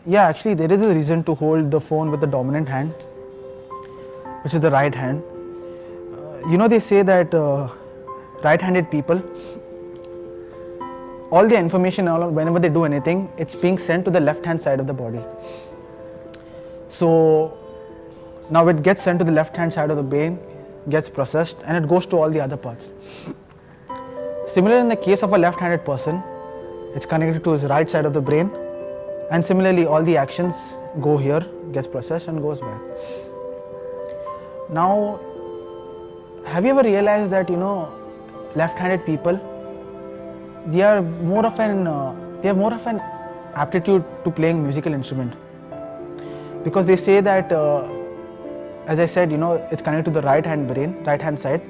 Yeah, actually there is a reason to hold the phone with the dominant hand, which is the right hand. They say that right-handed people, all the information, whenever they do anything, it's being sent to the left-hand side of the body. So now it gets sent to the left-hand side of the brain, gets processed, and it goes to all the other parts. Similarly, in the case of a left-handed person, it's connected to his right side of the brain, and similarly all the actions go here, gets processed and goes back. Now, have you ever realized that left-handed people, they have more of an aptitude to playing musical instrument, because they say that as I said, it's connected to the right hand side,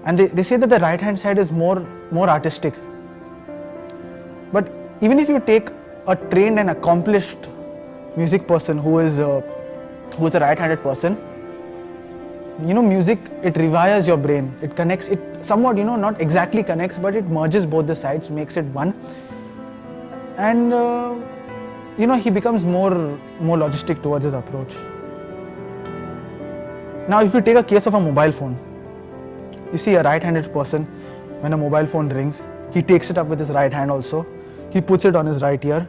and they say that the right hand side is more artistic. But even if you take a trained and accomplished music person who is a right-handed person, music, it rewires your brain. It connects, it somewhat, not exactly connects, but it merges both the sides, makes it one. And, he becomes more logistic towards his approach. Now, if you take a case of a mobile phone, you see a right-handed person, when a mobile phone rings, he takes it up with his right hand also. He puts it on his right ear.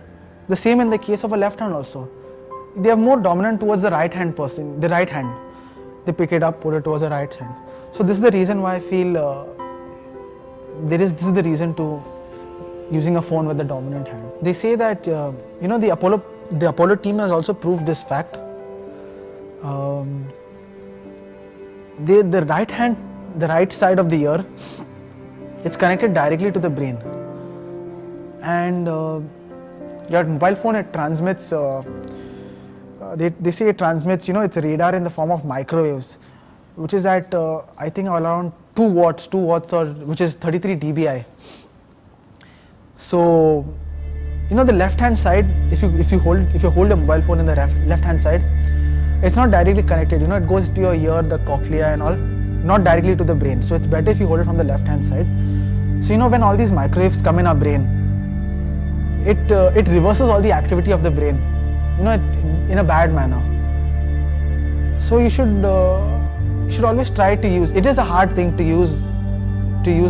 The same in the case of a left hand also. They are more dominant towards the right hand person, the right hand. They pick it up, put it towards the right hand. So this is the reason why I feel this is the reason to using a phone with the dominant hand. They say that the Apollo team has also proved this fact. The right side of the ear, it's connected directly to the brain, and your mobile phone, it transmits. They say it transmits, it's radar in the form of microwaves, which is at I think around 2 watts, or which is 33 dBi. So, the left-hand side, if you hold a mobile phone in the left-hand side, it's not directly connected. It goes to your ear, the cochlea, and all, not directly to the brain. So it's better if you hold it from the left-hand side. So when all these microwaves come in our brain, it reverses all the activity of the brain, in a bad manner. So you should always try to use. It is a hard thing to use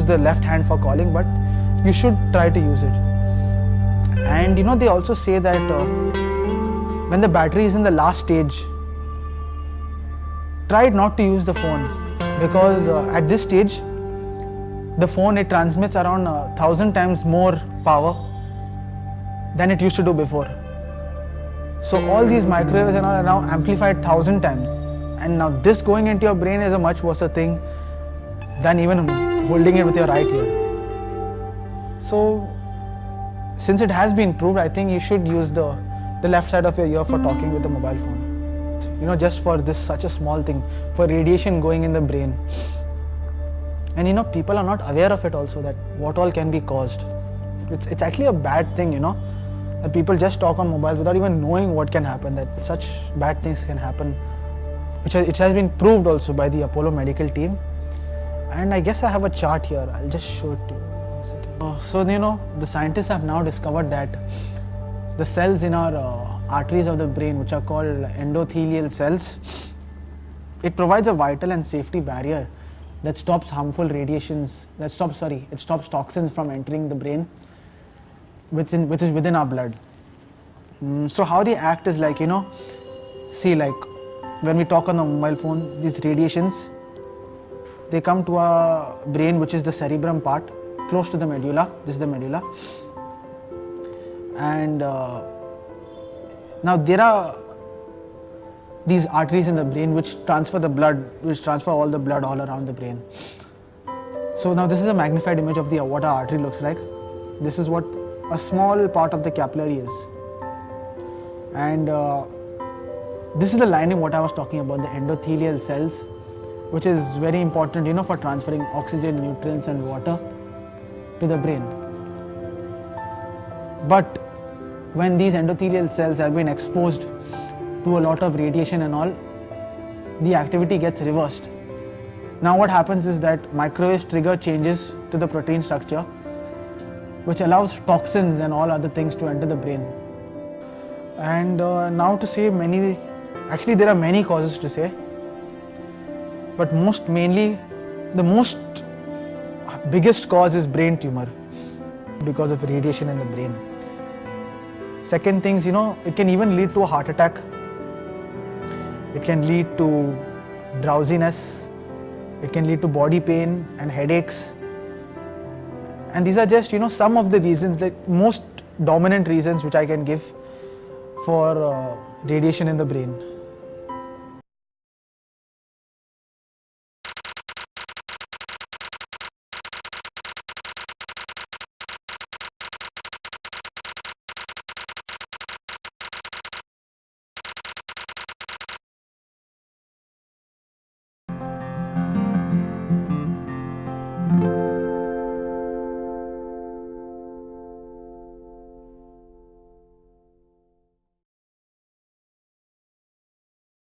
the left hand for calling, but you should try to use it. And they also say that when the battery is in the last stage, try not to use the phone, because at this stage, the phone, it transmits around 1,000 times more power than it used to do before. So all these microwaves are now amplified 1,000 times, and now this going into your brain is a much worse thing than even holding it with your right ear. So since it has been proved, I think you should use the left side of your ear for talking with the mobile phone. Just for this such a small thing, for radiation going in the brain. And people are not aware of it also, that what all can be caused. It's actually a bad thing, that people just talk on mobiles without even knowing what can happen, that such bad things can happen, it has been proved also by the Apollo medical team. And I guess I have a chart here, I'll just show it to you. 1 second. So the scientists have now discovered that the cells in our arteries of the brain, which are called endothelial cells, it provides a vital and safety barrier that stops harmful radiations, it stops toxins from entering the brain, which is within our blood. So how they act is like, see, like when we talk on the mobile phone, these radiations, they come to our brain, which is the cerebrum part, close to the medulla. This is the medulla. And now there are these arteries in the brain which transfer all the blood all around the brain. So now this is a magnified image of what our artery looks like. This is what a small part of the capillary is. And this is the lining what I was talking about, the endothelial cells, which is very important, for transferring oxygen, nutrients and water to the brain. But when these endothelial cells have been exposed to a lot of radiation and all, the activity gets reversed. Now what happens is that microwaves trigger changes to the protein structure, which allows toxins and all other things to enter the brain. And now to say many, actually there are many causes to say, but the most biggest cause is brain tumor because of radiation in the brain. Second things, it can even lead to a heart attack. It can lead to drowsiness. It can lead to body pain and headaches. And these are just, some of the reasons, like most dominant reasons which I can give for radiation in the brain.